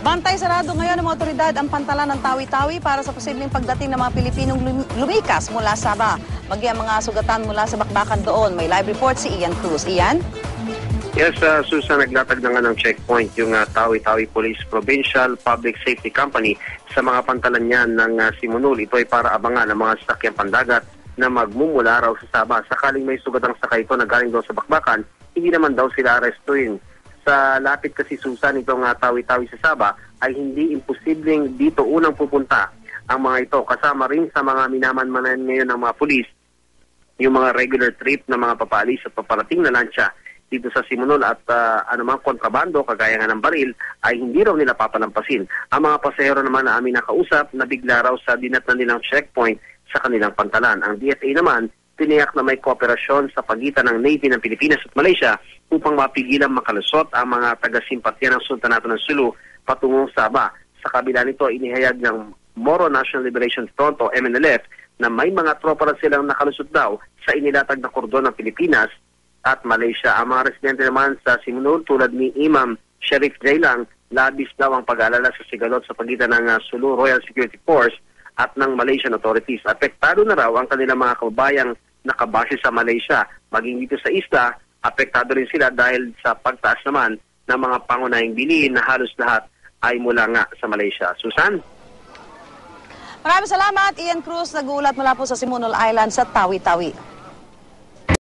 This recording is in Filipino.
Bantay sarado ngayon ng mga otoridad ang pantalan ng Tawi-Tawi para sa posibleng pagdating ng mga Pilipinong lumikas mula Sabah. Maging ang mga sugatan mula sa bakbakan doon. May live report si Ian Cruz. Ian? Yes, Susan, naglatag na nga ng checkpoint yung Tawi-Tawi Police Provincial Public Safety Company sa mga pantalan niyan ng Simonul. Ito ay para abangan ng mga sasakyang pandagat na magmumula raw sa Sabah. Sakaling may sugatang sakay ito na galing daw sa bakbakan, hindi naman daw sila arestuin. Sa lapit kasi, Susan, itong Tawi-Tawi sa Sabah ay hindi imposibleng dito unang pupunta ang mga ito. Kasama rin sa mga minamanmanan ngayon ng mga pulis, yung mga regular trip na mga papalis at paparating na lansya dito sa Simonul at anumang kontrabando, kagaya nga ng baril, ay hindi raw nila papalampasin. Ang mga pasahero naman na aming nakausap, nabigla raw sa dinatnan nilang checkpoint sa kanilang pantalan. Ang DFA naman, tiniyak na may kooperasyon sa pagitan ng Navy ng Pilipinas at Malaysia upang mapigilang makalusot ang mga taga-simpatya ng Sultanato ng Sulu patungong Sabah. Sa kabila nito, inihayag ng Moro National Liberation Front o MNLF na may mga tropa na silang nakalusot daw sa inilatag na kordon ng Pilipinas at Malaysia. Ang mga residente naman sa Simonul tulad ni Imam Sharif Jailang, labis daw ang pag-aalala sa sigalot sa pagitan ng Sulu Royal Security Force at ng Malaysian authorities. Apektado na raw ang kanilang mga kababayang nakabase sa Malaysia. Maging dito sa isla, apektado rin sila dahil sa pagtaas naman ng mga pangunahing bilihin na halos lahat ay mula nga sa Malaysia. Susan? Maraming salamat, Ian Cruz. Nag-uulat mula po sa Simonul Island sa Tawi-Tawi.